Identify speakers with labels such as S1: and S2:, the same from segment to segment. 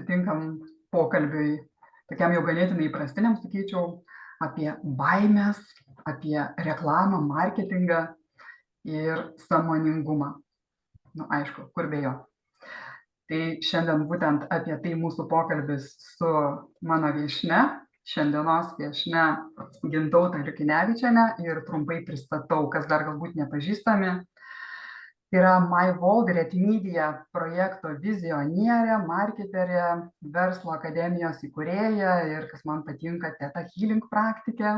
S1: susitinkam pokalbiui, tokiam jau ganėtinai įprastiniam, sakyčiau, apie baimės, apie reklamą, marketingą ir sąmoningumą. Nu, aišku, kur be jo. Tai šiandien būtent apie tai mūsų pokalbis su mano viešnia, šiandienos viešnia Gintautė Liukinevičienė, ir trumpai pristatau, kas dar galbūt nepažįstami. Tai yra MyVold Retmedia projekto vizionierė, marketerė, verslo akademijos įkūrėja ir, kas man patinka, Theta Healing praktikė,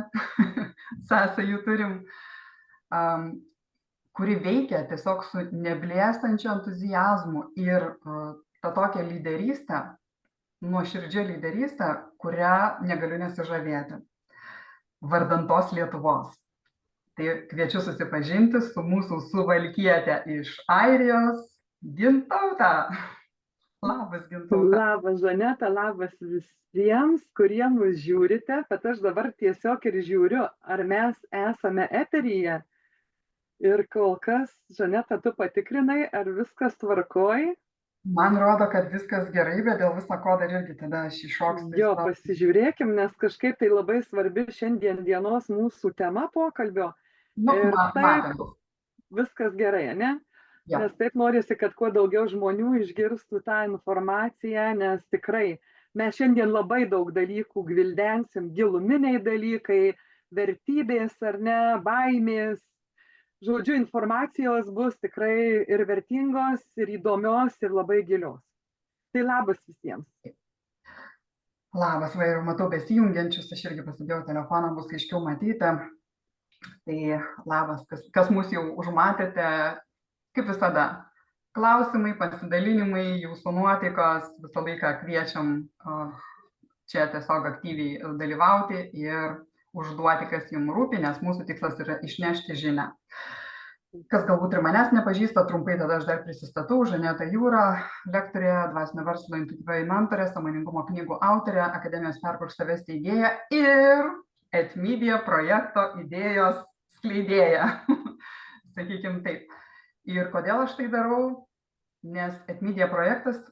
S1: sąsajų turim, kuri veikia tiesiog su neblėstančiu entuziazmu ir tą tokią lyderystę, nuoširdžią lyderystę, kurią negaliu nesižavėti, vardan tos Lietuvos. Tai kviečiu susipažinti su mūsų suvalkiete iš Airijos, Gintautė. Labas, Gintautė.
S2: Labas, Žaneta, labas visiems, kurie mus žiūrite, bet aš dabar tiesiog ir žiūriu, ar mes esame eteryje. Ir kol kas, Žaneta, tu patikrinai, ar viskas tvarkoj?
S1: Man rodo, kad viskas gerai, bet dėl viso ko dar irgi tada aš iššoksiu.
S2: Jo, pasižiūrėkim, nes kažkaip tai labai svarbi šiandien dienos mūsų tema pokalbio.
S1: Nu,
S2: ir taip,
S1: matėm.
S2: viskas gerai, ne?
S1: Ja.
S2: Nes taip norisi, kad kuo daugiau žmonių išgirstų tą informaciją, nes tikrai mes šiandien labai daug dalykų gvildensim, giluminiai dalykai, vertybės ar ne, baimės. Žodžiu, informacijos bus tikrai ir vertingos, ir įdomios, ir labai gilios. Tai labas visiems.
S1: Labas, va, ir matau besijungiančius, aš irgi pasidėjau telefoną, bus aiškiau matyti. Tai labas, kas mus jau užmatėte, kaip visada. Klausimai, pasidalinimai, jūsų nuotaikos, visą laiką kviečiam čia tiesiog aktyviai dalyvauti ir užduoti, kas jums rūpi, nes mūsų tikslas yra išnešti žinią. Kas galbūt ir manęs nepažįsta, trumpai tada aš dar prisistatau. Žaneta Jūra, lektorė, dvasinio verslo intuityvioji mentorė, sąmoningumo knygų autorė, akademijos Perkurk save steigėja ir Retmedia projekto idėjos skleidėja. Sakykim taip. Ir kodėl aš tai darau? Nes Retmedia projektas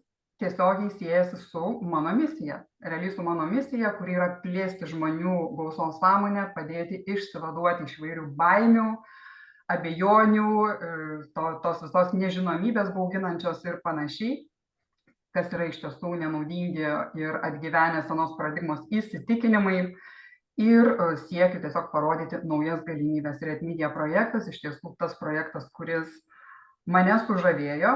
S1: tiesiogiai siejasi su mano misija. Realiai su mano misija, kuri yra plėsti žmonių gausos sąmonę, padėti išsivaduoti iš įvairių baimių, abejonių, tos visos nežinomybės bauginančios ir panašiai, kas yra iš tiesų nenaudingi ir atgyvenę senos paradigmos įsitikinimai, ir siekiu tiesiog parodyti naujas galimybės. Retmedia projektas iš tiesų tas projektas, kuris mane sužavėjo,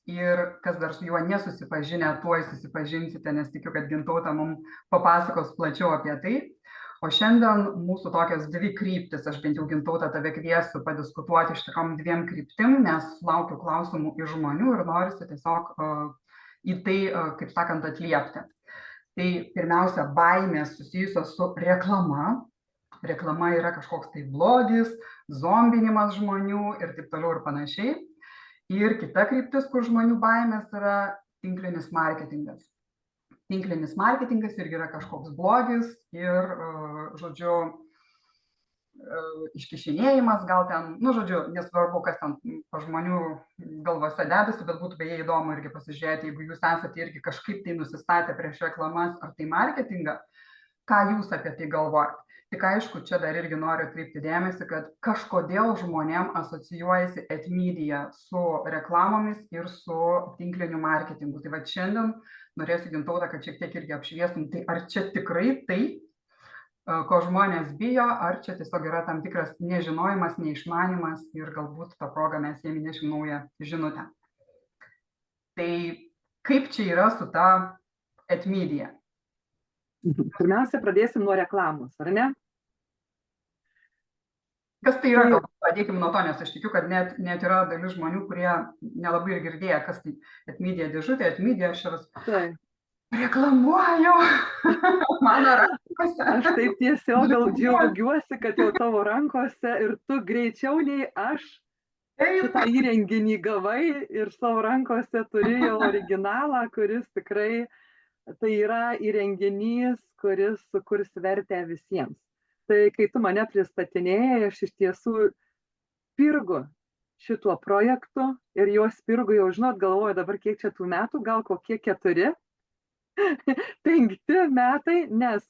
S1: ir kas dar su juo nesusipažinę, tuoj susipažinsite, nes tikiu, kad Gintautė mums papasakos plačiau apie tai. O šiandien mūsų tokios dvi kryptis, aš bent jau Gintautė tave kviesiu padiskutuoti iš tokiom dviem kryptim, nes laukiu klausimų iš žmonių ir norisi tiesiog į tai, kaip sakant, atliepti. Tai pirmiausia, baimės susijusios su reklama. Reklama yra kažkoks tai blogis, zombinimas žmonių ir taip toliau ir panašiai. Ir kita kryptis, kur žmonių baimės, yra tinklinis marketingas. Tinklinis marketingas irgi yra kažkoks blogis ir, žodžiu, iškišinėjimas gal ten, nu, žodžiu, nesvarbu, kas ten žmonių galvose dedasi, bet būtų beje įdomu irgi pasižiūrėti, jeigu jūs esate irgi kažkaip tai nusistatę prieš reklamas ar tai marketingą, ką jūs apie tai galvojate. Tik aišku, čia dar irgi noriu atkreipti dėmesį, kad kažkodėl žmonėm asocijuojasi Retmedia su reklamomis ir su tinkliniu marketingu. Tai va šiandien norėsiu, Gintautė, kad šiek tiek irgi apšviestum, tai ar čia tikrai tai, ko žmonės bijo, ar čia tiesiog yra tam tikras nežinojimas, neišmanimas ir galbūt tą progą mes jiem įnešim naują žinutę. Tai kaip čia yra su ta Retmedia?
S2: Pirmiausia, pradėsim nuo reklamos, ar ne?
S1: Kas tai yra, gal pradėkime nuo to, nes aš tikiu, kad net yra dalis žmonių, kurie nelabai ir girdėję, kas tai Retmedia dėžutė, Retmedia aš reklamuoju mano rankose.
S2: Aš taip tiesiog gal džiaugiuosi, kad jau tavo rankose ir tu greičiau nei aš šitą įrenginį gavai ir savo rankose turi jau originalą, kuris tikrai tai yra įrenginys, kuris sukurs vertę visiems. Tai kai tu mane pristatinėjai, aš iš tiesų spirgu šituo projektu ir juos spirgu jau, žinot, galvoju dabar kiek čia tų metų, gal kokie 4. 5 metai, nes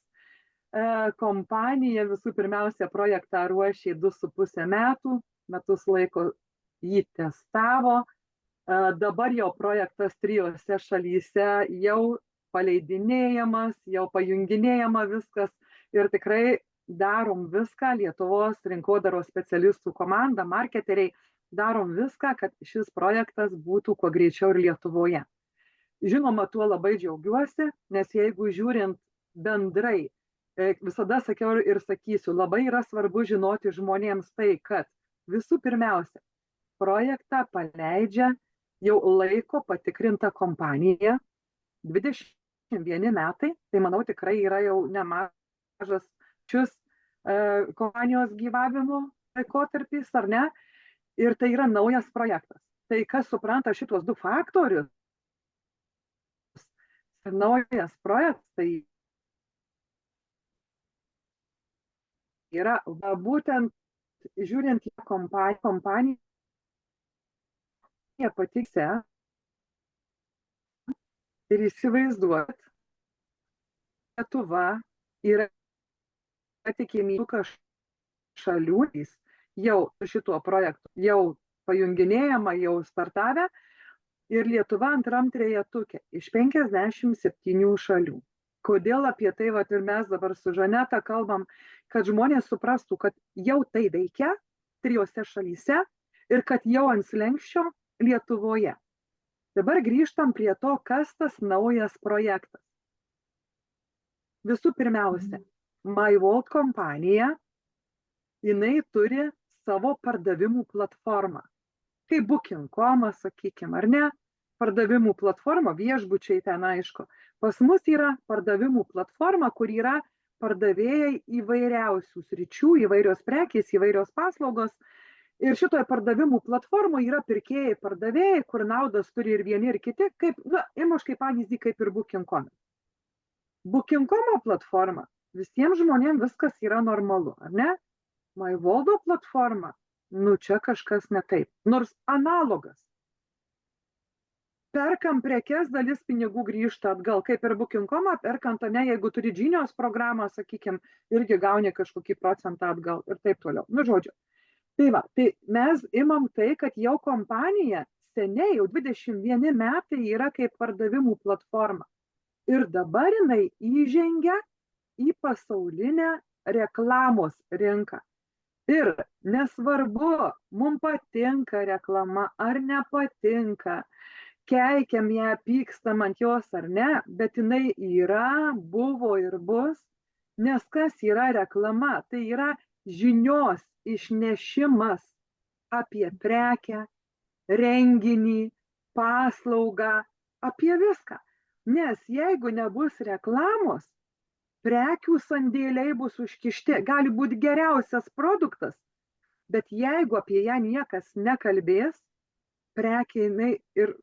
S2: kompanija visų pirmiausia projektą ruošė 2,5 metų, metus laiko jį testavo, dabar jau projektas 3 šalyse jau paleidinėjamas, jau pajunginėjama viskas ir tikrai darom viską, Lietuvos rinkodaros specialistų komanda, marketeriai, darom viską, kad šis projektas būtų kuo greičiau ir Lietuvoje. Žinoma, tuo labai džiaugiuosi, nes jeigu žiūrint bendrai, visada sakiau ir sakysiu, labai yra svarbu žinoti žmonėms tai, kad visų pirmiausia, projektą paleidžia jau laiko patikrinta kompanija, 21 metai, tai manau tikrai yra jau nemažas šios kompanijos gyvavimo laikotarpis, ar ne? Ir tai yra naujas projektas. Tai kas supranta šitos 2 faktorius, naujas projektas, tai yra būtent žiūrint į kompaniją patikse ir įsivaizduot, Lietuva yra tikimybė šalių jau šituo projektu, jau pajunginėjama, jau startavę ir Lietuva antram trejetuke iš 57 šalių. Kodėl apie tai ir mes dabar su Žaneta kalbam, kad žmonės suprastų, kad jau tai veikia 3 šalyse ir kad jau ant slenksčio Lietuvoje. Dabar grįžtam prie to, kas tas naujas projektas. Visų pirmiausia, MyVault kompanija, jinai turi savo pardavimų platformą. Kaip Booking.com, sakykime, ar ne? Pardavimų platforma, viešbučiai ten aišku. Pas mus yra pardavimų platforma, kur yra pardavėjai įvairiausių sričių, įvairios prekės, įvairios paslaugos. Ir šitoje pardavimų platformoje yra pirkėjai, pardavėjai, kur naudas turi ir vieni, ir kiti, kaip, imuš kaip pavyzdį, kaip ir Booking.com. Booking.com platforma, visiems žmonėms viskas yra normalu, ar ne? MyVault platforma, čia kažkas ne taip, nors analogas. Perkam prekes, dalis pinigų grįžta atgal, kaip ir Booking.com, perkant, ne, jeigu turi Genius programą, sakykime, irgi gauni kažkokį procentą atgal ir taip toliau. Žodžiu. Tai mes imam tai, kad jau kompanija seniai, jau 21 metai yra kaip pardavimų platforma. Ir dabar jinai įžengia į pasaulinę reklamos rinką. Ir nesvarbu, mums patinka reklama ar nepatinka, keikiam ją, pykstam ant jos ar ne, bet jinai yra, buvo ir bus, nes kas yra reklama? Tai yra žinios išnešimas apie prekę, renginį, paslaugą, apie viską. Nes jeigu nebus reklamos, prekių sandėliai bus užkišti, gali būti geriausias produktas, bet jeigu apie ją niekas nekalbės, prekė jinai ir,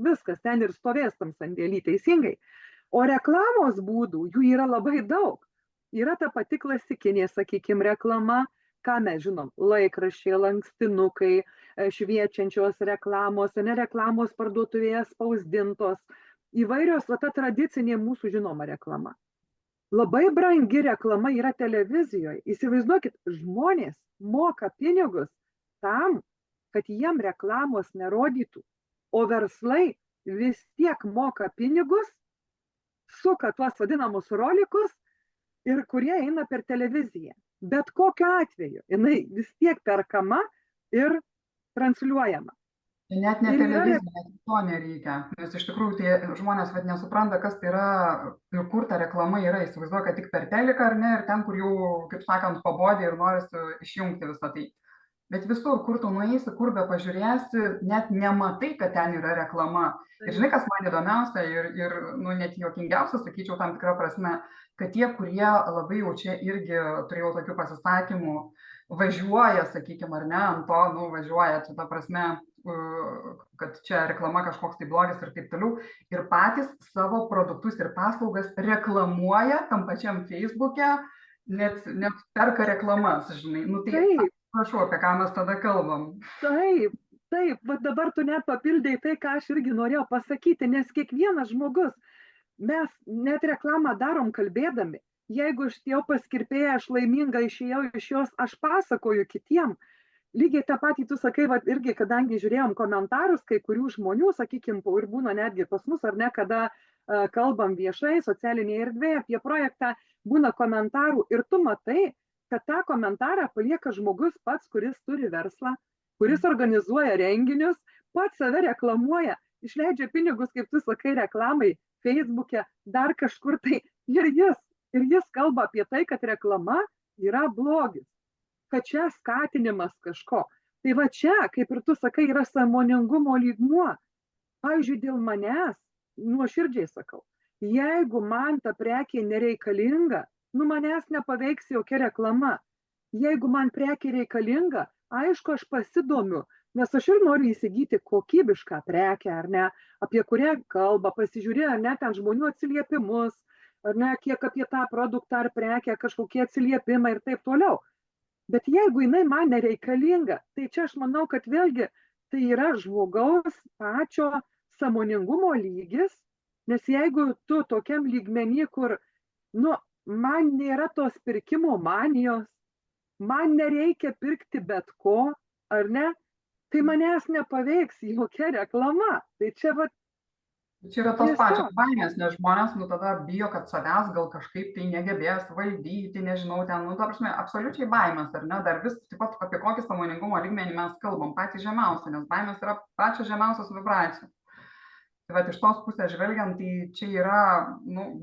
S2: viskas ten ir stovės tam sandėly teisingai. O reklamos būdų, jų yra labai daug. Yra ta pati klasikinė, sakykime, reklama, ką mes žinom, laikraščiai, lankstinukai, šviečiančios reklamos, reklamos parduotuvėje spausdintos, įvairios, ta tradicinė mūsų žinoma reklama. Labai brangi reklama yra televizijoje. Įsivaizduokit, žmonės moka pinigus tam, kad jiem reklamos nerodytų, o verslai vis tiek moka pinigus, suka tuos vadinamus rolikus ir kurie eina per televiziją. Bet kokiu atveju, jinai vis tiek perkama ir transliuojama.
S1: Net ne televizija, to nereikia, nes iš tikrųjų tai žmonės nesupranta, kas tai yra ir kur ta reklama yra, įsivaizduoja, kad tik per teliką ar ne, ir ten, kur jau, kaip sakant, pabodė ir norisi išjungti visą tai. Bet visur, kur tu nueisi, kur be pažiūrėsi, net nematai, kad ten yra reklama. Ir žinai, kas man įdomiausia ir net juokingiausia, sakyčiau, tam tikrą prasme, kad tie, kurie labai jau čia irgi turėjau tokių pasisakymų, važiuoja, sakykime, ar ne, ant to, važiuoja, čia ta prasme, kad čia reklama kažkoks tai blogis ir taip toliau, ir patys savo produktus ir paslaugas reklamuoja tam pačiam Facebook'e, net perka reklamas, žinai. Tai prašau, apie ką mes tada kalbam.
S2: Taip, va dabar tu net papildai tai, ką aš irgi norėjau pasakyti, nes kiekvienas žmogus, mes net reklamą darom kalbėdami. Jeigu aš jau pas kirpėją, aš laiminga išėjau iš jos, aš pasakoju kitiem. Lygiai tą patį tu sakai, va, irgi, kadangi žiūrėjom komentarus, kai kurių žmonių, sakykime, ir būna netgi pas mus, ar ne, kada kalbam viešai, socialinėje erdvėje apie projektą, būna komentarų ir tu matai, kad tą komentarą palieka žmogus pats, kuris turi verslą, kuris organizuoja renginius, pats save reklamuoja, išleidžia pinigus, kaip tu sakai, reklamai, Facebook'e, dar kažkur tai, ir jis kalba apie tai, kad reklama yra blogis, kad čia skatinimas kažko. Tai va čia, kaip ir tu sakai, yra sąmoningumo lygmuo. Pavyzdžiui, dėl manęs, nuoširdžiai sakau, jeigu man ta prekė nereikalinga, manęs nepaveiks jokia reklama. Jeigu man prekė reikalinga, aišku, aš pasidomiu, nes aš ir noriu įsigyti kokybišką prekę, ar ne, apie kurią kalba, pasižiūrėjo, ar ne, ten žmonių atsiliepimus, ar ne, kiek apie tą produktą ar prekę, kažkokie atsiliepimai ir taip toliau. Bet jeigu jinai man nereikalinga, tai čia aš manau, kad vėlgi tai yra žmogaus pačio sąmoningumo lygis, nes jeigu tu tokiam lygmenį, kur, man nėra tos pirkimo manijos, man nereikia pirkti bet ko, ar ne, tai manęs nepaveiks jokia reklama. Tai čia va.
S1: Čia yra tos pačios baimės, nes žmonės tada bijo, kad savęs gal kažkaip tai negebės valdyti, nežinau, ten, ta prasme, absoliučiai baimės, ar ne, dar vis taip pat apie kokį sąmoningumo lygmenį mes kalbam, patį žemiausią, nes baimės yra pačios žemiausios vibracijos. Tai va, iš tos pusės žvelgiant, tai čia yra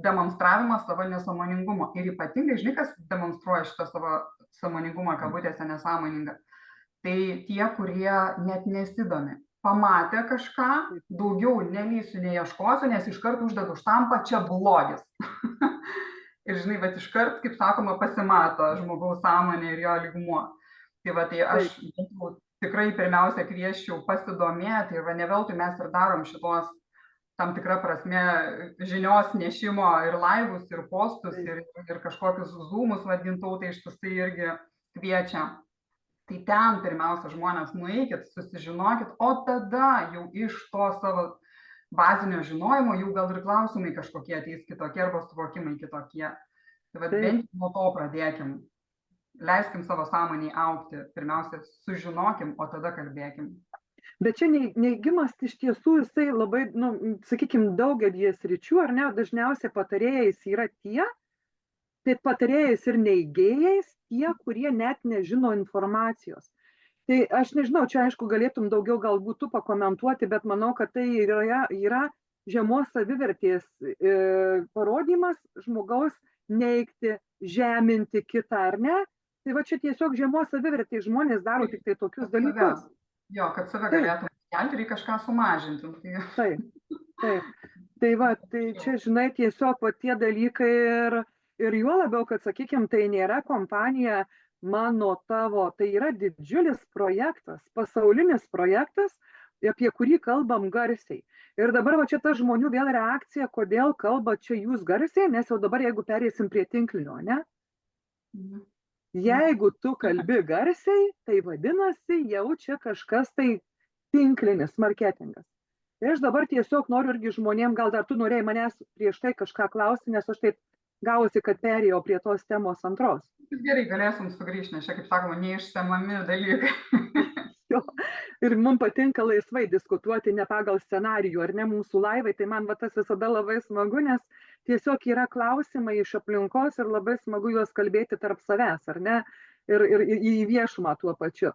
S1: demonstravimas savo nesąmoningumo. Ir ypatingai, žinai, kas demonstruoja šitą savo sąmoningumą, kabutėse nesąmoningą, tai tie, kurie net nesidomi. Pamatė kažką, daugiau nelysiu, neieškosiu, nes iškart uždedu štampą, čia blogis. Ir žinai, bet iškart, kaip sakoma, pasimato žmogaus sąmonė ir jo lygmuo. Tai va, tai aš tikrai pirmiausia kviesčiau pasidomėti ir va, ne veltui mes ir darom šitos tam tikrą prasme žinios nešimo ir laivus, ir postus, ir kažkokius zoomus vadintau, tai ištisai irgi kviečia. Tai ten pirmiausia žmonės nueikit, susižinokit, o tada jau iš to savo bazinio žinojimo jau gal ir klausimai kažkokie ateis kitokie arba suvokimai kitokie. Tai va, bent nuo to pradėkim. Leiskim savo sąmonį augti. Pirmiausia, sužinokim, o tada kalbėkim.
S2: Bet čia neigimas iš tiesų, jisai labai, sakykime, daugelį sričių, ar ne, dažniausiai patarėjais yra tie, tai patarėjais ir neigėjais, tie, kurie net nežino informacijos. Tai aš nežinau, čia aišku galėtum daugiau galbūt tu pakomentuoti, bet manau, kad tai yra žemos savivertės parodymas žmogaus neigti, žeminti kitą, ar ne? Tai va čia tiesiog žemos savivertės žmonės daro tik tai tokius dalykus.
S1: Jo, kad save galėtum kelti ir kažką sumažinti.
S2: Taip. Tai va, tai čia, žinai, tiesiog va tie dalykai ir juo labiau, kad, sakykime, tai nėra kompanija mano tavo, tai yra didžiulis projektas, pasaulinis projektas, apie kurį kalbam garsiai. Ir dabar va čia ta žmonių vėl reakcija, kodėl kalba čia jūs garsiai, nes jau dabar jeigu perėsim prie tinklinio, ne? Jeigu tu kalbi garsiai, tai vadinasi jau čia kažkas tai tinklinis marketingas. Tai aš dabar tiesiog noriu irgi žmonėm, gal dar tu norėjai manęs prieš tai kažką klausti, nes aš taip gausi, kad perėjau prie tos temos antros.
S1: Gerai, galėsim sugrįžti, nes čia, kaip sakoma, neišsemami dalykai.
S2: Jo. Ir mums patinka laisvai diskutuoti ne pagal scenarijų, ar ne mūsų laivai, tai man va tas visada labai smagu, nes tiesiog yra klausimai iš aplinkos ir labai smagu juos kalbėti tarp savęs, ar ne, ir į viešumą tuo pačiu.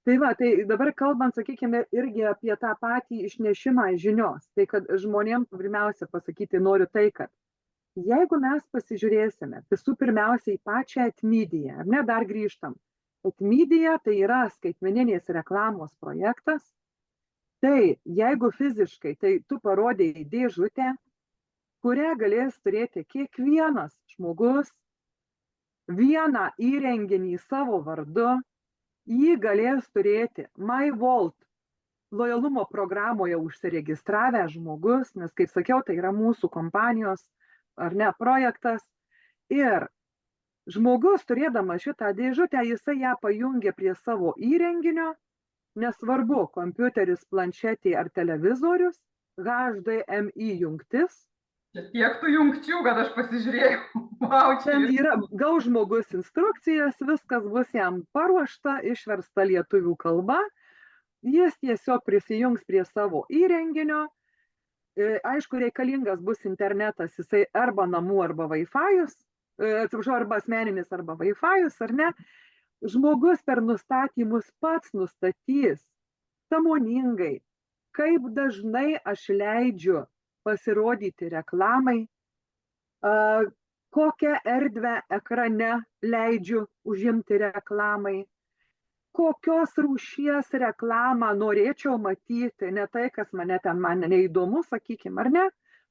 S2: Tai va, tai dabar kalbant, sakykime, irgi apie tą patį išnešimą žinios, tai kad žmonėms pirmiausia pasakyti noriu tai, kad jeigu mes pasižiūrėsime visų pirmiausia į pačią Atmedia, ar ne, dar grįžtam. Atmedia tai yra skaitmeninės reklamos projektas, tai jeigu fiziškai, tai tu parodėjai dėžutę, kurią galės turėti kiekvienas žmogus, vieną įrenginį savo vardu, jį galės turėti MyVault lojalumo programoje užsiregistravęs žmogus, nes, kaip sakiau, tai yra mūsų kompanijos ar ne projektas. Ir žmogus, turėdamas šitą dėžutę, jisai ją pajungia prie savo įrenginio, nesvarbu, kompiuteris, planšetė ar televizorius, HDMI jungtis,
S1: Čia tiek tų jungčių, kad aš pasižiūrėjau. Vau, čia
S2: Ten yra, gaus žmogus instrukcijas, viskas bus jam paruošta, išversta lietuvių kalba, jis tiesiog prisijungs prie savo įrenginio. Aišku, reikalingas bus internetas, jisai arba namų, arba Wi-Fi'us, atsiprašau, arba asmeninis, arba Wi-Fi'us, ar ne. Žmogus per nustatymus pats nustatys sąmoningai, kaip dažnai aš leidžiu pasirodyti reklamai, kokią erdvę ekrane leidžiu užimti reklamai, kokios rūšies reklamą norėčiau matyti, ne tai, kas man neįdomu, sakykime, ar ne.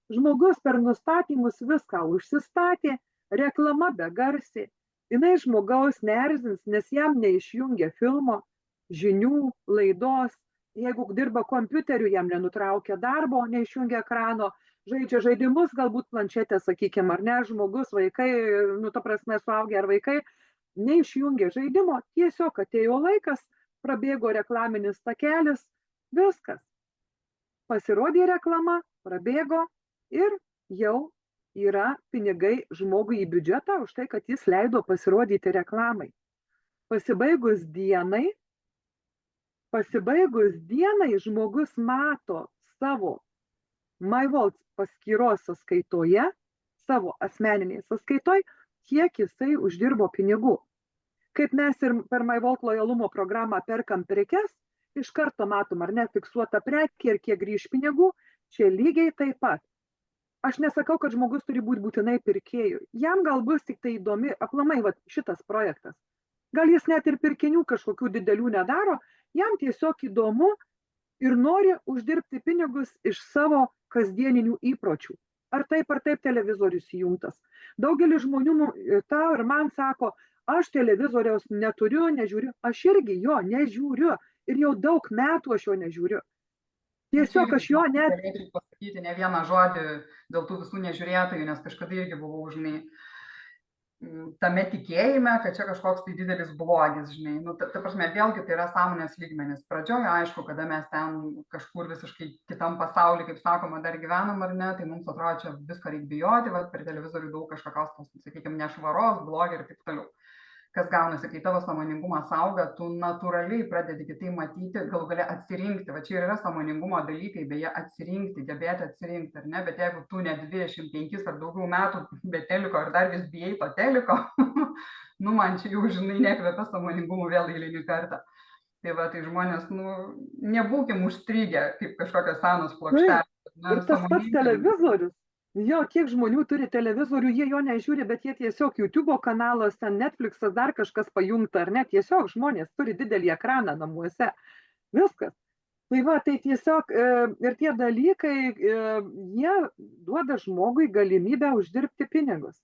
S2: Žmogus per nustatymus viską užsistatė, reklama begarsi, jinai žmogaus neerzins, nes jam neišjungia filmo, žinių, laidos, jeigu dirba kompiuteriu, jam nenutraukia darbo, neišjungia ekrano, žaidžia žaidimus, galbūt planšetę, sakykime, ar ne, žmogus, vaikai, ta prasme, suaugę ar vaikai, neišjungia žaidimo, tiesiog atėjo laikas, prabėgo reklaminis takelis, viskas. Pasirodė reklama, prabėgo ir jau yra pinigai žmogui į biudžetą už tai, kad jis leido pasirodyti reklamai. Pasibaigus dienai žmogus mato savo MyVolt paskyros sąskaitoje, savo asmeniniai sąskaitoj, kiek jisai uždirbo pinigų. Kaip mes ir per MyVolt lojalumo programą perkam prekes, iš karto matom, ar ne, fiksuota prekė ir kiek grįž pinigų, čia lygiai taip pat. Aš nesakau, kad žmogus turi būti būtinai pirkėjų. Jam gal bus tik tai įdomi, aplamai šitas projektas. Gal jis net ir pirkinių kažkokių didelių nedaro, jam tiesiog įdomu ir nori uždirbti pinigus iš savo kasdieninių įpročių. Ar taip televizorius įjungtas. Daugelis žmonių tau ir man sako, aš televizoriaus neturiu, nežiūriu. Aš irgi jo nežiūriu ir jau daug metų aš jo nežiūriu. Tiesiog aš jo net...
S1: Galėčiau pasakyti ne vieną žodį dėl tų visų nežiūrėtojų, nes kažkada irgi buvau, žinai, tame tikėjime, kad čia kažkoks tai didelis blogis, žinai. Ta prasme, vėlgi tai yra sąmonės lygmenis. Pradžioje, aišku, kada mes ten kažkur visiškai kitam pasaulyje, kaip sakoma, dar gyvenam ar ne, tai mums atrodo, čia viską reikia bijoti, per televizorių daug kažkokios, sakykime, nešvaros, blogio ir taip toliau. Kas gaunasi, kai tavo sąmoningumas auga, tu natūraliai pradedi kitai matyti, galų gale atsirinkti. Va čia ir yra sąmoningumo dalykai, beje, atsirinkti, gebėti atsirinkti, ar ne? Bet jeigu tu ne 25 ar daugiau metų be teliko ir dar vis bijai to teliko, man čia jau, žinai, nekvepia sąmoningumu vėl eilinį kartą. Tai va, tai žmonės, nebūkim užstrigę kaip kažkokios senos plokštelės.
S2: Ir tas pats televizorius. Jo, kiek žmonių turi televizorių, jie jo nežiūri, bet jie tiesiog YouTube kanalas, ten Netflixas, dar kažkas pajungta, ar ne, tiesiog žmonės turi didelį ekraną namuose. Viskas. Tai va, tai tiesiog ir tie dalykai, jie duoda žmogui galimybę uždirbti pinigus.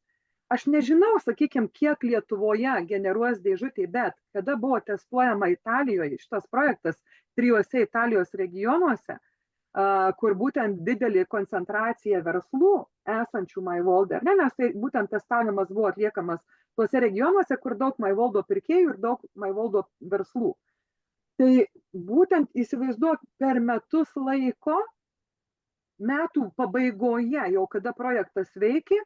S2: Aš nežinau, sakykime, kiek Lietuvoje generuos dėžutė, bet kada buvo testuojama Italijoje šitas projektas 3 Italijos regionuose, kur būtent didelė koncentracija verslų esančių MyVolt, nes tai būtent testavimas buvo atliekamas tuose regionuose, kur daug MyVolt pirkėjų ir daug MyVolt verslų. Tai būtent įsivaizduok, per metus laiko, metų pabaigoje, jau kada projektas veikė,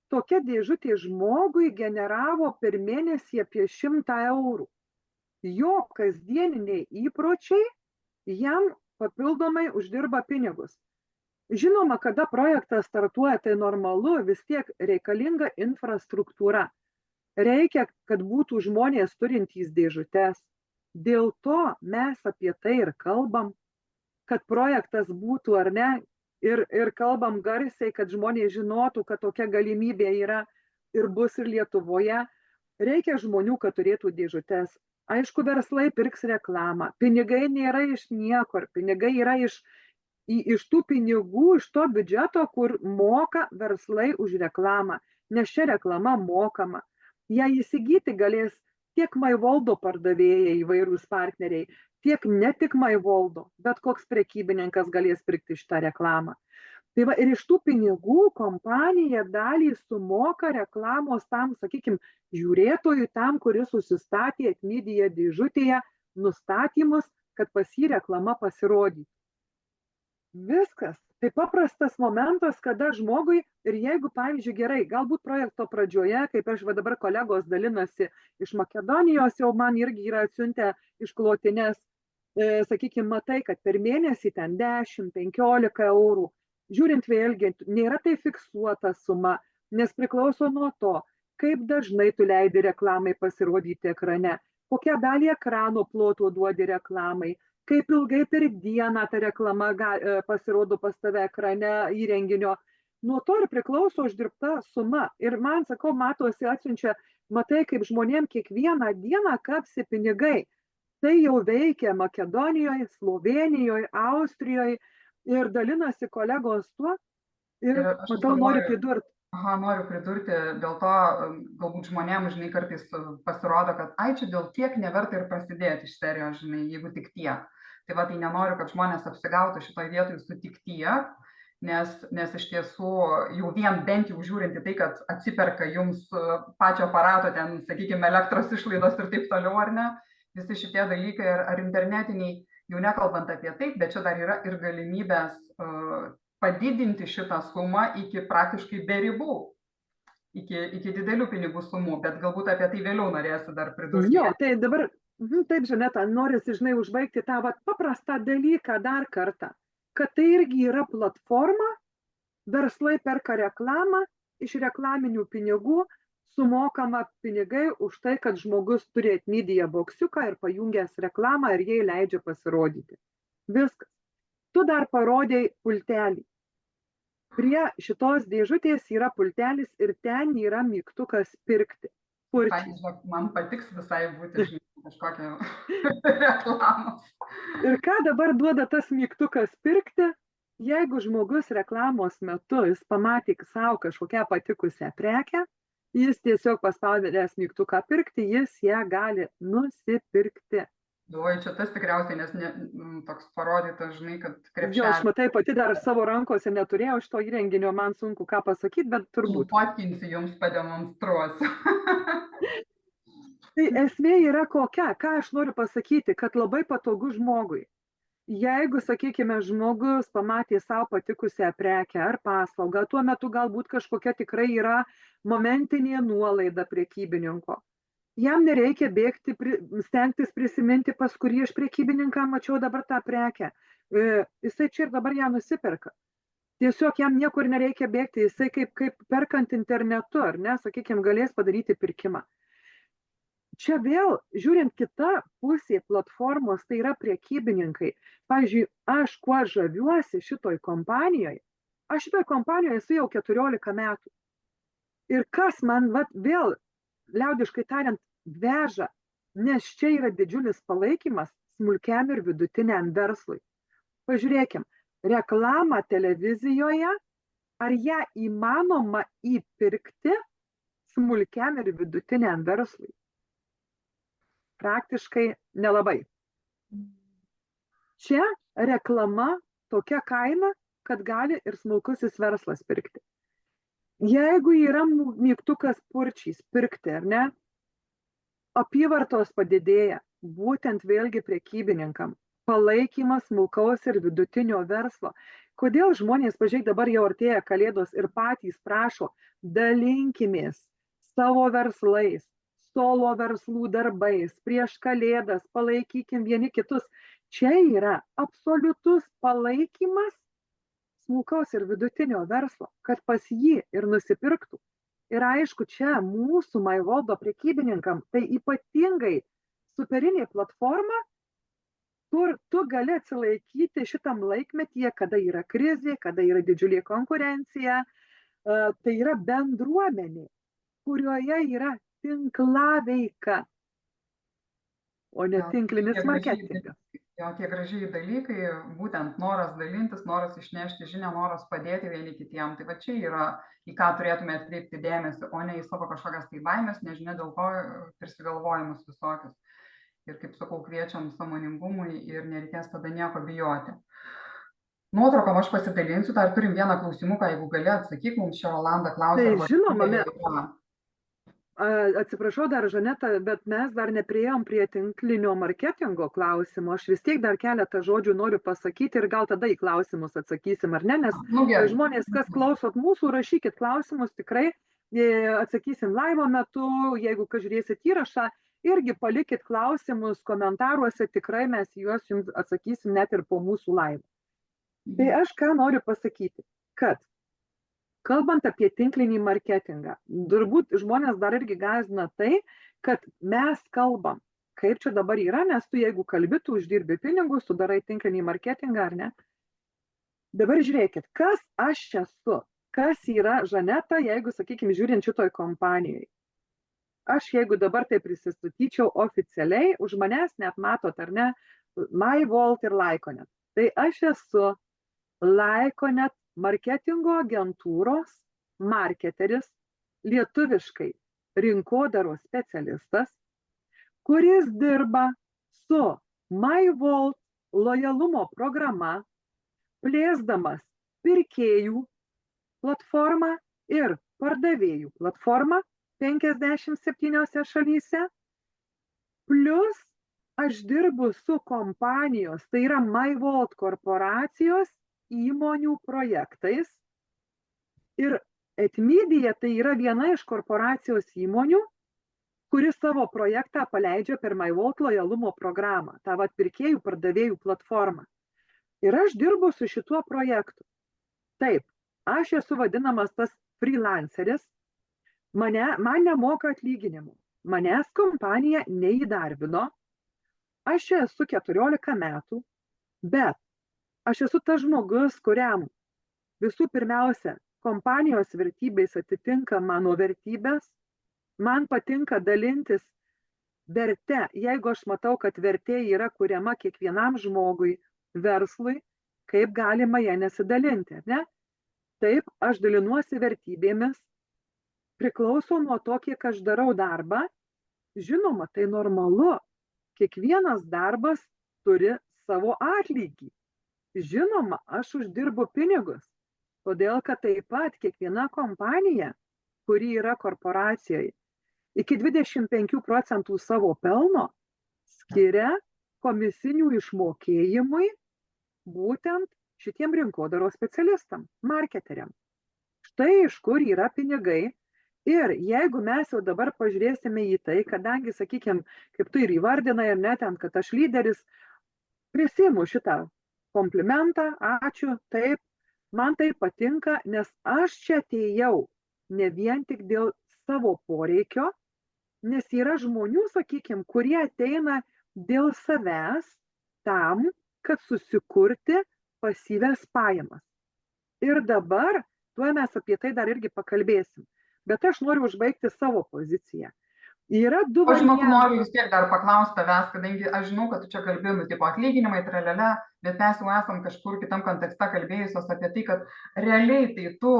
S2: tokia dėžutė žmogui generavo per mėnesį apie 100 eurų. Jo kasdieniniai įpročiai jam papildomai uždirba pinigus. Žinoma, kada projektas startuoja, tai normalu, vis tiek reikalinga infrastruktūra. Reikia, kad būtų žmonės turintys dėžutes. Dėl to mes apie tai ir kalbam, kad projektas būtų ar ne, ir kalbam garsiai, kad žmonės žinotų, kad tokia galimybė yra ir bus ir Lietuvoje. Reikia žmonių, kad turėtų dėžutes. Aišku, verslai pirks reklamą. Pinigai nėra iš niekur. Pinigai yra iš tų pinigų, iš to biudžeto, kur moka verslai už reklamą. Nes čia reklama mokama. Ją įsigyti galės tiek MyVolt pardavėjai, įvairūs partneriai, tiek ne tik MyVolt, bet koks prekybininkas galės pirkti šitą reklamą. Tai va, ir iš tų pinigų kompanija dalį sumoka reklamos tam, sakykime, žiūrėtojui, tam, kuris susistatė atmydyje dėžutėje nustatymus, kad pas jį reklama pasirodytų. Viskas. Tai paprastas momentas, kada žmogui, ir jeigu, pavyzdžiui, gerai, galbūt projekto pradžioje, kaip aš dabar kolegos dalinasi iš Makedonijos, jau man irgi yra atsiuntę išklotinės, sakykime, matai, kad per mėnesį ten 10-15 eurų. Žiūrint vėlgi, nėra tai fiksuota suma, nes priklauso nuo to, kaip dažnai tu leidi reklamai pasirodyti ekrane, kokią dalį ekrano ploto duodi reklamai, kaip ilgai per dieną ta reklama pasirodo pas tave ekrane įrenginio. Nuo to ir priklauso uždirbta suma. Ir man, sakau, matosi atsiunčia, matai, kaip žmonėm kiekvieną dieną kapsi pinigai. Tai jau veikia Makedonijoje, Slovenijoje, Austrijoje ir dalinasi kolegos tuo. Ir matau, noriu pridurti.
S1: Noriu pridurti, dėl to galbūt žmonėms, žinai, kartais pasirodo, kad ai, čia dėl tiek neverta ir prasidėti iš serijos, žinai, jeigu tik tiek. Tai va, tai nenoriu, kad žmonės apsigautų šitoje vietoje su tik tiek, nes iš tiesų jau vien bent jau žiūrint į tai, kad atsiperka jums pačio aparato, ten, sakykime, elektros išlaidos ir taip toliau, ar ne, visi šitie dalykai ar internetiniai, jau nekalbant apie tai, bet čia dar yra ir galimybės padidinti šitą sumą iki praktiškai be ribų, iki didelių pinigų sumų, bet galbūt apie tai vėliau norėsiu dar pridurti.
S2: Jo, tai dabar, taip, Žaneta, norisi, žinai, užbaigti tą paprastą dalyką dar kartą, kad tai irgi yra platforma, verslai perka reklamą, iš reklaminių pinigų sumokama pinigai už tai, kad žmogus turi media boksiuką ir pajungęs reklamą ir jai leidžia pasirodyti. Viskas. Tu dar parodėjai pultelį. Prie šitos dėžutės yra pultelis ir ten yra mygtukas pirkti.
S1: Man patiks visai būti kažkokią reklamą.
S2: Ir ką dabar duoda tas mygtukas pirkti? Jeigu žmogus reklamos metu jis pamatė savo kažkokią patikusią prekę, jis tiesiog paspaudęs mygtuką pirkti, jis ją gali nusipirkti.
S1: Oi, čia tas tikriausiai, nes toks parodytas, žinai, kad krepšelis.
S2: Jo, aš matai, pati dar savo rankose neturėjau šito įrenginio, man sunku ką pasakyti, bet turbūt.
S1: Fotkinsiu, jums pademonstruosiu.
S2: Tai esmė yra kokia, ką aš noriu pasakyti, kad labai patogu žmogui. Jeigu, sakykime, žmogus pamatė savo patikusią prekę ar paslaugą, tuo metu galbūt kažkokia tikrai yra momentinė nuolaida prekybininko. Jam nereikia bėgti, stengtis prisiminti, pas kurį aš prekybininką mačiau dabar tą prekę. Jisai čia ir dabar ją nusiperka. Tiesiog jam niekur nereikia bėgti, jisai kaip perkant internetu, ar ne, sakykime, galės padaryti pirkimą. Čia vėl, žiūrint kita pusė platformos, tai yra prekybininkai. Pavyzdžiui, aš kuo žaviuosi šitoj kompanijoje, aš šitoj kompanijoje esu jau 14 metų. Ir kas man vėl, liaudiškai tariant, veža, nes čia yra didžiulis palaikymas smulkiam ir vidutiniam verslui. Pažiūrėkim, reklamą televizijoje, ar ją įmanoma įpirkti smulkiam ir vidutiniam verslui? Praktiškai nelabai. Čia reklama tokia kaina, kad gali ir smulkusis verslas pirkti. Jeigu yra mygtukas purčiais pirkti, ar ne, apyvartos padidėja, būtent vėlgi prekybininkam, palaikymas smulkaus ir vidutinio verslo. Kodėl žmonės, pažiūrėk, dabar jau artėja Kalėdos ir patys prašo, dalinkimės savo verslais, solo verslų darbais, prieš Kalėdas, palaikykim vieni kitus. Čia yra absoliutus palaikymas smulkaus ir vidutinio verslo, kad pas jį ir nusipirktų. Ir aišku, čia mūsų MyWorld prekybininkam tai ypatingai superinė platforma, kur tu gali atsilaikyti šitam laikmetyje, kada yra krizė, kada yra didžiulė konkurencija. Tai yra bendruomenė, kurioje yra tinklaveika, o ne tinklinis marketingas.
S1: Jo, tie gražiai dalykai, būtent noras dalintis, noras išnešti žinią, noras padėti vieni kitiem. Tai va čia yra, į ką turėtume atkreipti dėmesį, o ne į savo kažkokias tai baimės, nežinia dėl ko prisigalvojimus visokius. Ir kaip sakau, kviečiam sąmoningumui ir nereikės tada nieko bijoti. Nuotraukom aš pasidalinsiu, dar turim vieną klausimuką, jeigu gali atsakyk mums čia, Rolanda, klausia.
S2: Tai žinoma, Atsiprašau dar, Žaneta, bet mes dar nepriejom prie tinklinio marketingo klausimo. Aš vis tiek dar keletą žodžių noriu pasakyti ir gal tada į klausimus atsakysim, ar ne? Nes
S1: Nu, gerai.
S2: žmonės, kas klausot mūsų, rašykit klausimus, tikrai atsakysim laivo metu, jeigu žiūrėsit įrašą, irgi palikit klausimus komentaruose, tikrai mes juos jums atsakysim net ir po mūsų laivo. Tai aš ką noriu pasakyti, kad kalbant apie tinklinį marketingą, turbūt žmonės dar irgi gąsdina tai, kad mes kalbam, kaip čia dabar yra, nes tu jeigu kalbi, tu uždirbi pinigus, tu darai tinklinį marketingą, ar ne? Dabar žiūrėkit, kas aš esu, kas yra Žaneta, jeigu, sakykime, žiūrint šitoj kompanijai. Aš jeigu dabar tai prisistatyčiau oficialiai, už manęs net matot, ar ne, MyVault ir Laikonet. Tai aš esu Laikonet marketingo agentūros marketeris, lietuviškai rinkodaros specialistas, kuris dirba su MyVault lojalumo programa, plėsdamas pirkėjų platformą ir pardavėjų platformą 57 šalyse, plus aš dirbu su kompanijos, tai yra MyVault korporacijos įmonių projektais ir Etmedia tai yra viena iš korporacijos įmonių, kuri savo projektą paleidžia per MyVault lojalumo programą, tą pirkėjų pardavėjų platformą. Ir aš dirbu su šituo projektu. Taip, aš esu vadinamas tas freelanceris, man nemoka atlyginimų, manęs kompanija neįdarbino, aš esu 14 metų, bet aš esu tas žmogus, kuriam visų pirmiausia kompanijos vertybės atitinka mano vertybės, man patinka dalintis verte, jeigu aš matau, kad vertė yra kuriama kiekvienam žmogui, verslui, kaip galima ją nesidalinti, ne? Taip, aš dalinuosi vertybėmis, priklauso nuo to, kiek aš darau darbą, žinoma, tai normalu, kiekvienas darbas turi savo atlygį. Žinoma, aš uždirbu pinigus, todėl kad taip pat kiekviena kompanija, kuri yra korporacijoje, iki 25% savo pelno skiria komisinių išmokėjimui būtent šitiem rinkodaros specialistam, marketeriam. Štai iš kur yra pinigai. Ir jeigu mes jau dabar pažiūrėsime į tai, kadangi, sakykime, kaip tu ir įvardinai, ar net ten, kad aš lyderis, prisimu šitą komplimentą, ačiū, taip, man tai patinka, nes aš čia atėjau ne vien tik dėl savo poreikio, nes yra žmonių, sakykime, kurie ateina dėl savęs tam, kad susikurti pasyvias pajamas. Ir dabar, tuo mes apie tai dar irgi pakalbėsim. Bet aš noriu užbaigti savo poziciją. Yra du
S1: Aš
S2: variantai.
S1: noriu vis tiek dar paklausti tavęs, kadangi aš žinau, kad tu čia kalbėjai, tipo atlyginimai, tralele, bet mes jau esam kažkur kitam kontekste kalbėjusios apie tai, kad realiai tai tu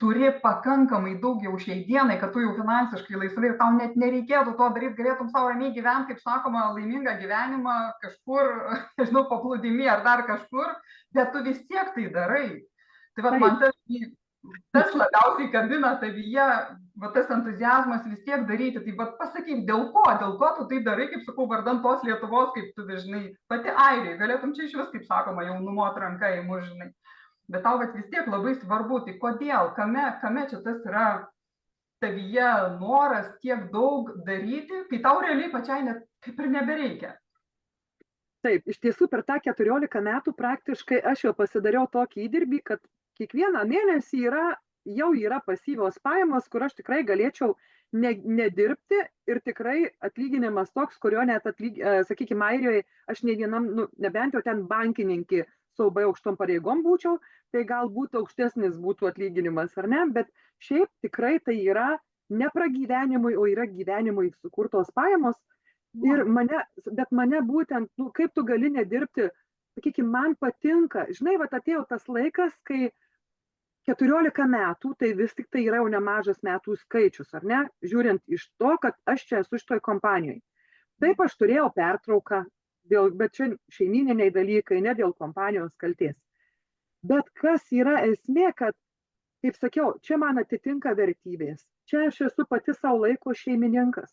S1: turi pakankamai daug jau šiai dienai, kad tu jau finansiškai laisvai ir tau net nereikėtų to daryti, galėtum savo ramiai gyventi, kaip sakoma, laimingą gyvenimą kažkur, nežinau, paplūdimy ar dar kažkur, bet tu vis tiek tai darai. Tai va, man tas labiausiai kabina tavyje, va tas entuziazmas vis tiek daryti, tai va pasakyk, dėl ko tu tai darai, kaip sakau, vardan tos Lietuvos, kaip tu dažnai, pati Airija, galėtum čia iš vis, kaip sakoma, jau numot ranką į mus, žinai, bet tau vis tiek labai svarbu, tai kodėl, kame čia tas yra tavyje noras tiek daug daryti, kai tau realiai pačiai net kaip ir nebereikia.
S2: Taip, iš tiesų per tą 14 metų praktiškai aš jau pasidariau tokį įdirbį, kad kiekvieną mėnesį jau yra pasyvios pajamos, kur aš tikrai galėčiau nedirbti ir tikrai atlyginimas toks, kurio net, sakykime, Airijoje aš ne vienam, nebent jau ten bankininkį su labai aukštom pareigom būčiau, tai galbūt aukštesnis būtų atlyginimas, ar ne, bet šiaip tikrai tai yra ne pragyvenimui, o yra gyvenimui sukurtos pajamos. Ir bet mane būtent, kaip tu gali nedirbti, sakykime, man patinka, žinai, va atėjo tas laikas, kai 14 metų, tai vis tik tai yra jau nemažas metų skaičius, ar ne, žiūrint iš to, kad aš čia esu šitoj kompanijoje. Taip aš turėjau pertrauką, bet čia šeimyniniai dalykai, ne dėl kompanijos kaltės. Bet kas yra esmė, kad kaip sakiau, čia man atitinka vertybės. Čia aš esu pati savo laiko šeimininkas.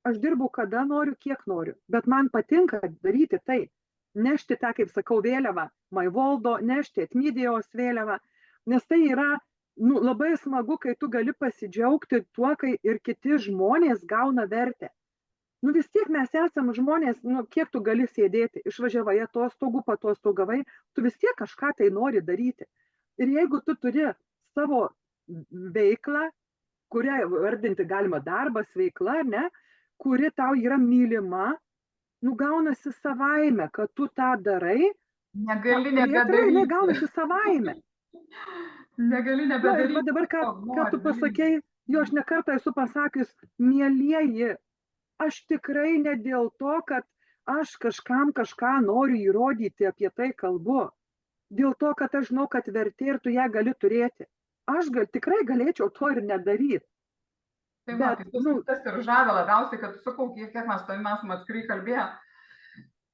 S2: Aš dirbu kada noriu, kiek noriu, bet man patinka daryti tai. Nešti tą, kaip sakau, vėliavą, MyVoldo, nešti Etmidijos vėliavą, nes tai yra labai smagu, kai tu gali pasidžiaugti tuo, kai ir kiti žmonės gauna vertę. Vis tiek mes esam žmonės, kiek tu gali sėdėti, išvažiavai atostogų, patostogavai, tu vis tiek kažką tai nori daryti. Ir jeigu tu turi savo veiklą, kurią vardinti galima darbas, veikla, ne, kuri tau yra mylima, gaunasi savaime, kad tu tą darai.
S1: Negali nebedaryti.
S2: Gaunasi savaime.
S1: Negali nebedaryti.
S2: Bet dabar, ką tu pasakei, aš ne kartą esu pasakius, mielieji, aš tikrai ne dėl to, kad aš kažkam kažką noriu įrodyti, apie tai kalbu. Dėl to, kad aš žinau, kad vertė ir tu ją gali turėti. Aš tikrai galėčiau to ir nedaryti.
S1: Tai va, tas ir žavė labiausiai, kad sakau, kiek mes esame atskirai kalbėję.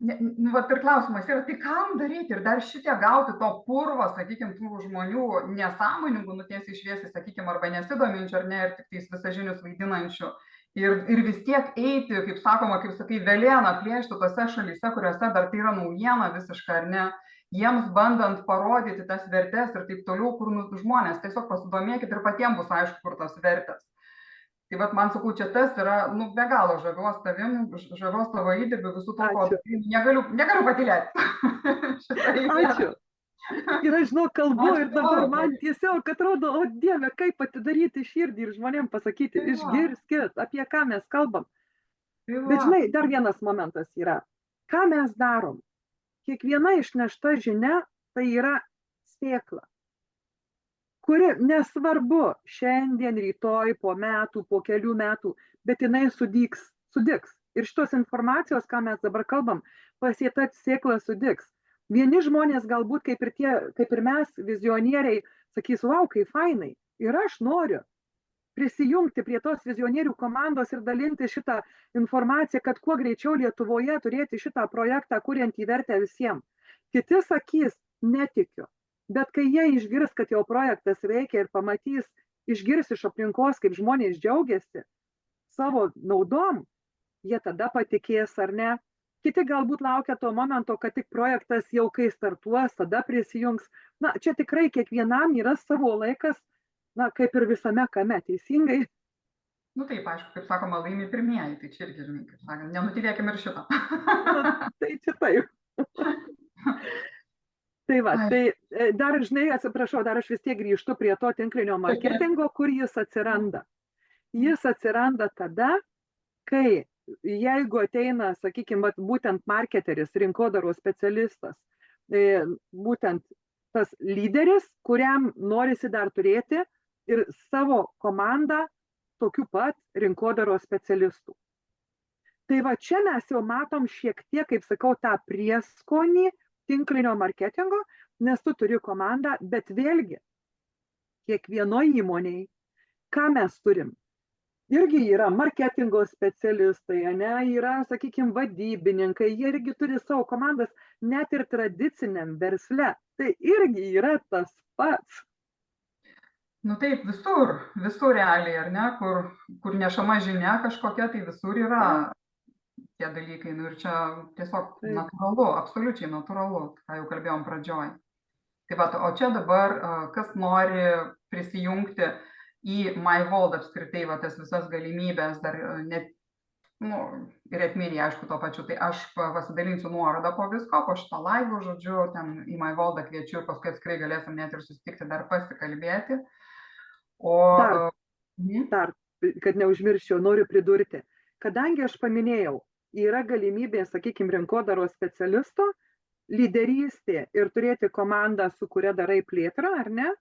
S1: Ir klausimas yra, tai kam daryti ir dar šitie gauti to purvo, sakykime, tų žmonių nesąmoningų, tiesiai šviesiai, sakykime, arba nesidominčių, ar ne, ir tik tais visažinius vaidinančių. Ir vis tiek eiti, kaip sakoma, kaip sakai, velėną plėšti tose šalyse, kuriuose dar tai yra naujiena visiškai, ar ne, jiems bandant parodyti tas vertės ir taip toliau, kur žmonės tiesiog pasidomėkit ir patiems bus aišku, kur tos vertės. Tai vat man sakau, čia tas yra, be galo žavios tavim, žavios tavo įdirbių, visų to, ko negaliu patylėti.
S2: Ačiū. Ir aš žinau, kalbu ir dabar man tiesiog atrodo, o Dieve, kaip atidaryti širdį ir žmonėms pasakyti, išgirskit, apie ką mes kalbam. Bet žinai, dar vienas momentas yra. Ką mes darom? Kiekviena išnešta žinia tai yra sėkla, kuri nesvarbu šiandien, rytoj, po metų, po kelių metų, bet jinai sudygs. Ir šitos informacijos, ką mes dabar kalbam, pasėta sėkla sudygs. Vieni žmonės galbūt, kaip ir mes, vizionieriai, sakys, wow, kaip fainai. Ir aš noriu prisijungti prie tos vizionierių komandos ir dalinti šitą informaciją, kad kuo greičiau Lietuvoje turėti šitą projektą, kuriant į vertę visiems. Kiti sakys, netikiu. Bet kai jie išgirs, kad jau projektas veikia ir pamatys, išgirs iš aplinkos, kaip žmonės džiaugiasi savo naudom, jie tada patikės ar ne. Kiti galbūt laukia to momento, kad tik projektas jau kai startuos, tada prisijungs. Čia tikrai kiekvienam yra savo laikas, kaip ir visame kame, teisingai.
S1: Taip, aišku, kaip sakoma, laimi pirmieji, tai čia irgi, žinai, kaip sakant, nenutylėkim ir šito.
S2: Tai čia taip. Tai va, tai dar, žinai, atsiprašau, dar aš vis tiek grįžtu prie to tinklinio marketingo, kur jis atsiranda. Jis atsiranda tada, kai jeigu ateina, sakykime, būtent marketeris, rinkodaros specialistas, būtent tas lyderis, kuriam norisi dar turėti ir savo komandą tokių pat rinkodaros specialistų. Tai va čia mes jau matom šiek tiek, kaip sakau, tą prieskonį tinklinio marketingo, nes tu turi komandą, bet vėlgi, kiekvienoje įmonėje, ką mes turim? Irgi yra marketingo specialistai, yra, sakykime, vadybininkai, jie irgi turi savo komandas, net ir tradiciniam versle. Tai irgi yra tas pats.
S1: Taip, visur realiai, ar ne, kur nešama žinia kažkokia, tai visur yra tie dalykai. Ir čia tiesiog natūralu, absoliučiai natūralu, ką jau kalbėjom pradžioj. Tai va, o čia dabar, kas nori prisijungti į MyVoldo apskritai, va, tas visas galimybės, dar net, ir Etmidija, aišku, to pačiu, tai aš pasidalinsiu nuorodą po visko, po šito laivų, žodžiu, ten į MyVoldą kviečiu, paskui atskirai galėsim net ir susitikti, dar pasikalbėti.
S2: Dar, kad neužmirščiau, noriu pridurti, kadangi aš paminėjau, yra galimybė, sakykime, rinkodaros specialisto, lyderystė ir turėti komandą, su kuria darai plėtrą, ar ne?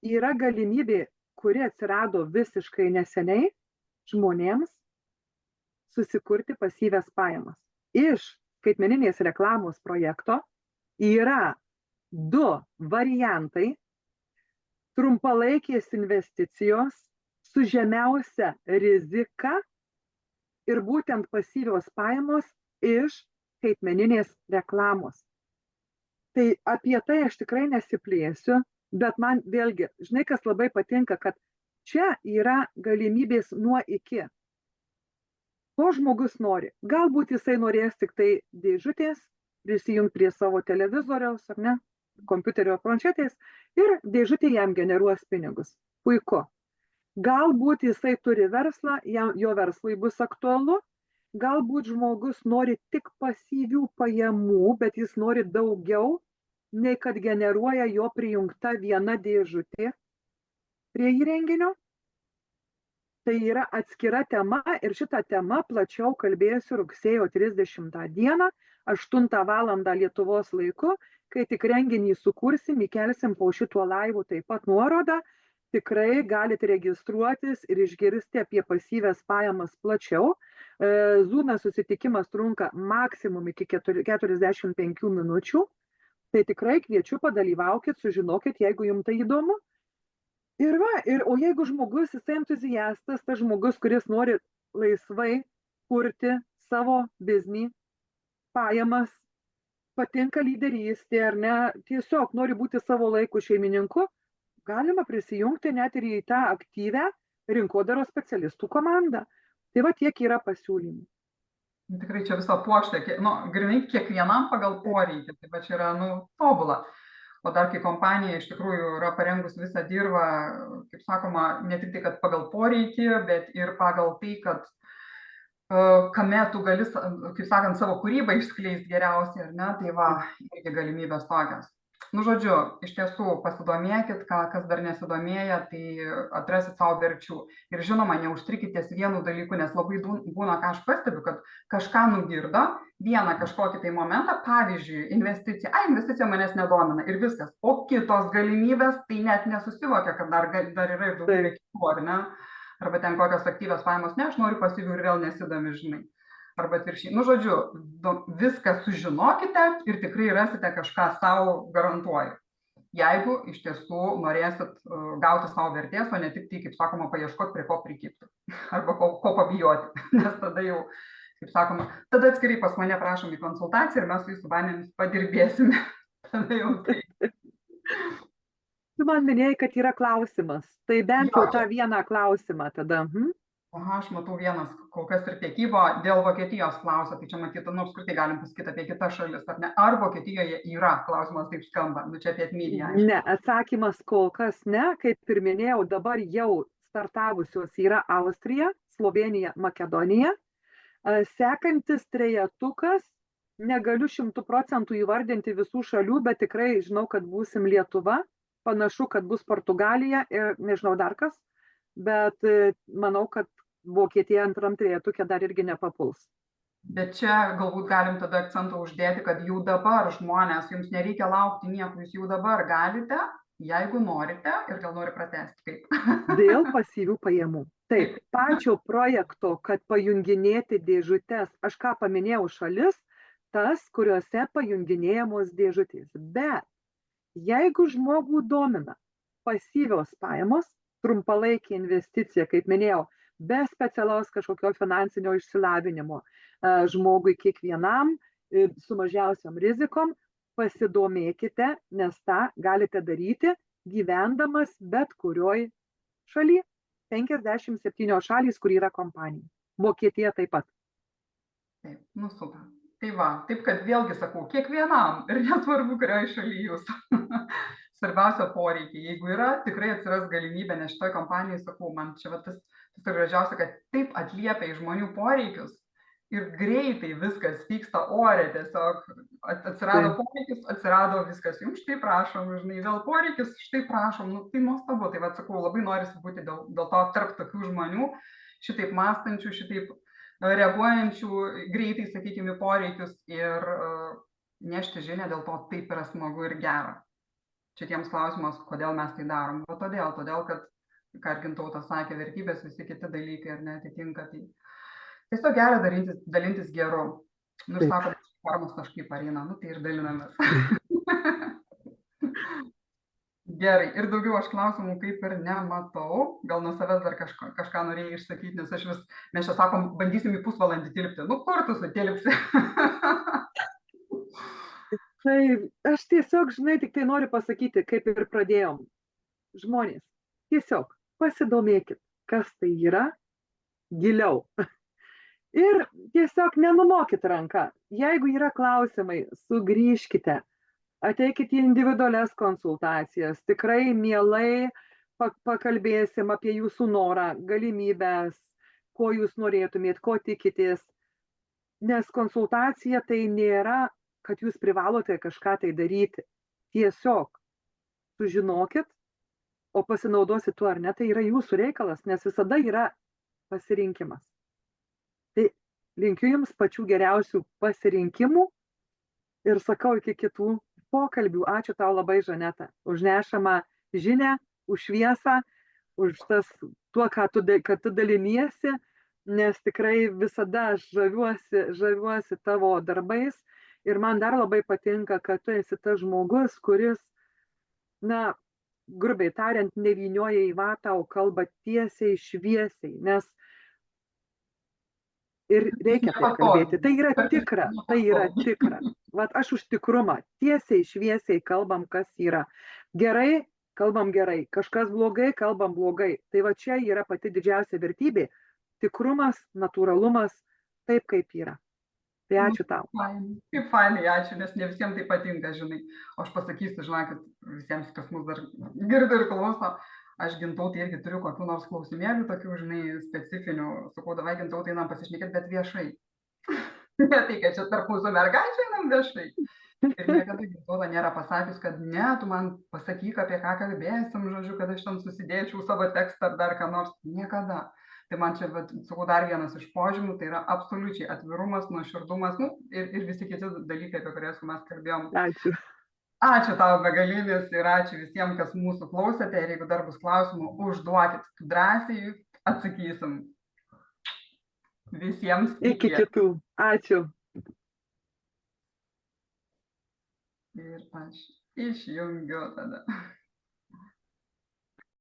S2: Yra galimybė, kuri atsirado visiškai neseniai žmonėms susikurti pasyvias pajamas. Iš skaitmeninės reklamos projekto yra 2 variantai trumpalaikės investicijos su žemiausia rizika ir būtent pasyvios pajamos iš skaitmeninės reklamos. Tai apie tai aš tikrai nesiplėsiu, Bet man vėlgi, žinai, kas labai patinka, kad čia yra galimybės nuo iki. Ko žmogus nori? Galbūt jisai norės tik tai dėžutės, prisijungti prie savo televizoriaus, ar ne, kompiuterio planšetės ir dėžutė jam generuos pinigus. Puiku. Galbūt jisai turi verslą, jo verslui bus aktualu, galbūt žmogus nori tik pasyvių pajamų, bet jis nori daugiau, nei kad generuoja jo prijungta viena dėžutė prie įrenginio. Tai yra atskira tema ir šitą temą plačiau kalbėsiu rugsėjo 30 dieną, 8 valandą Lietuvos laiku, kai tik renginį sukursim, įkelsim po šituo laivu taip pat nuorodą. Tikrai galite registruotis ir išgirsti apie pasyvias pajamas plačiau. Zoom'e susitikimas trunka maksimum iki 45 minučių. Tai tikrai kviečiu, padalyvaukit, sužinokit, jeigu jums tai įdomu. O jeigu žmogus, jisai entuziastas, tas žmogus, kuris nori laisvai kurti savo biznį, pajamas, patinka lyderystė ar ne, tiesiog nori būti savo laikų šeimininku, galima prisijungti net ir į tą aktyvę rinkodaros specialistų komandą. Tai va tiek yra pasiūlymų.
S1: Tikrai čia viso puokštė, grinai kiekvienam pagal poreikį, tai va čia yra, tobula. O dar kai kompanija iš tikrųjų yra parengus visą dirvą, kaip sakoma, ne tik tai, kad pagal poreikį, bet ir pagal tai, kad kame tu gali, kaip sakant, savo kūrybą išskleisti geriausiai, ar ne, tai va, irgi galimybės tokios. Žodžiu, iš tiesų pasidomėkit, kas dar nesidomėja, tai atrasit savo verčių. Ir žinoma, neužstrikit ties vienu dalyku, nes labai būna, ką aš pastebiu, kad kažką nugirdo, vieną kažkokį tai momentą, pavyzdžiui, investicija manęs nedomina ir viskas. O kitos galimybės, tai net nesusivokia, kad dar yra ir daugybė kitų, ar ne? Arba ten kokios aktyvios pajamos, ne, aš noriu pasyvių ir vėl nesidomi, žinai. Arba atvirkščiai. Žodžiu, viską sužinokite ir tikrai rasite kažką savo, garantuoju. Jeigu iš tiesų norėsit gauti savo vertės, o ne tik tai, kaip sakoma, paieškoti, prie ko prikibti. Arba ko pabijoti. Nes tada jau, kaip sakoma, tada atskirai pas mane prašom į konsultaciją ir mes su jūsų vanėmis padirbėsime. Tada jau tai.
S2: Tu man minėjai, kad yra klausimas. Tai bent jau tą vieną klausimą tada.
S1: Aha, aš matau vienas, kol kas ir prekybo, dėl Vokietijos klausia, tai čia matyti, apskritai galim pasakyti apie kitas šalis, ar ne? Ar Vokietijoje yra, klausimas taip skamba, čia apie Admedia.
S2: Ne, atsakymas kol kas ne, kaip ir minėjau, dabar jau startavusios yra Austrija, Slovenija, Makedonija. Sekantis trejetukas, negaliu 100% įvardinti visų šalių, bet tikrai žinau, kad būsim Lietuva, panašu, kad bus Portugalija ir nežinau dar kas, bet manau, kad Vokietija antram trejetuke dar irgi nepapuls.
S1: Bet čia galbūt galim tada akcentą uždėti, kad jau dabar žmonės, jums nereikia laukti nieko, jūs jau dabar galite, jeigu norite ir gal nori pratęsti, kaip.
S2: Dėl pasyvių pajamų. Taip, pačio projekto, kad pajunginėti dėžutės, aš ką paminėjau šalis, tas, kuriuose pajunginėjamos dėžutės. Bet jeigu žmogų domina pasyvios pajamos, trumpalaikė investicija, kaip minėjau, be specialaus kažkokio finansinio išsilavinimo žmogui kiekvienam su mažiausiam rizikom, pasidomėkite, nes tą galite daryti gyvendamas bet kurioj šaly. 57 šalys, kur yra kompanija. Vokietija taip pat.
S1: Taip, super. Tai va, taip kad vėlgi sakau, kiekvienam ir nesvarbu, kurioje šalyje jūs. Svarbiausia poreikiai. Jeigu yra, tikrai atsiras galimybė, nes šitoj kompanijai, sakau, man čia tas gražiausia, kad taip atliepia į žmonių poreikius ir greitai viskas vyksta ore, tiesiog atsirado poreikis, atsirado viskas, jums štai prašom, žinai, vėl poreikis, štai prašom, tai nuostabu, tai va, sakau, labai norisi būti dėl to tarp tokių žmonių, šitaip mąstančių, šitaip reaguojančių greitai, sakykime, poreikius ir nešti žinią, dėl to taip yra smagu ir gera. Šitiems klausimas, kodėl mes tai darom. O todėl, kad, ką ir Gintautas sakė, vertybės, visi kiti dalykai ar neatitinka. Tai tiesiog gera dalintis geru. Ir sako, formos kažkaip pareina, tai ir dalinamės. Gerai, ir daugiau aš klausimų kaip ir nematau. Gal nuo savęs dar kažką norėjai išsakyti, nes mes čia sakom, bandysim į pusvalandį tilpti. Kur tu sutilpsi?
S2: Tai aš tiesiog, žinai, tik tai noriu pasakyti, kaip ir pradėjom. Žmonės, tiesiog pasidomėkit, kas tai yra giliau. Ir tiesiog nenumokit ranką. Jeigu yra klausimai, sugrįžkite, ateikite į individualias konsultacijas. Tikrai mielai pakalbėsim apie jūsų norą, galimybės, ko jūs norėtumėt, ko tikitės. Nes konsultacija tai nėra, kad jūs privalote kažką tai daryti. Tiesiog sužinokit, o pasinaudosit tuo ar ne, tai yra jūsų reikalas, nes visada yra pasirinkimas. Tai linkiu jums pačių geriausių pasirinkimų ir sakau iki kitų pokalbių. Ačiū tau labai, Žaneta, už nešamą žinią, už šviesą, už tuo, kad tu daliniesi, nes tikrai visada aš žaviuosi tavo darbais ir man dar labai patinka, kad tu esi tas žmogus, kuris, na, grubiai tariant, nevynioja į vatą, o kalba tiesiai, šviesiai, nes ir reikia taip kalbėti. Tai yra tikra, tai yra tikra. Vat aš už tikrumą. Tiesiai, šviesiai kalbam, kas yra. Gerai, kalbam gerai. Kažkas blogai, kalbam blogai. Tai va čia yra pati didžiausia vertybė. Tikrumas, natūralumas, taip kaip yra. Tai ačiū tau.
S1: Kaip fainai, ačiū, nes ne visiems tai patinka, žinai. O aš pasakysiu, žinokit, visiems, kas mus dar girdi ir klauso, aš Gintautai irgi turiu kokių nors klausimėlių, tokių, žinai, specifinių. Sakau, davai Gintautai einam pasišnekėti, bet viešai. Ne tai, kad čia tarp mūsų mergaičių einam viešai. Ir niekada Gintauta nėra pasakius, kad ne, tu man pasakyk, apie ką kalbėsim, žodžiu, kad aš ten susidėčiau savo tekstą ar dar ką nors. Niekada. Tai man čia, sakau, dar vienas iš požymių, tai yra absoliučiai atvirumas, nuoširdumas, nu, ir visi kiti dalykai, apie kuriuos mes kalbėjom.
S2: Ačiū.
S1: Ačiū tau begalinis ir ačiū visiems, kas mūsų klausėte. Ir jeigu dar bus klausimų, užduokit drąsiai, atsakysim. Visiems.
S2: Iki kitų. Ačiū.
S1: Ir aš išjungiu tada.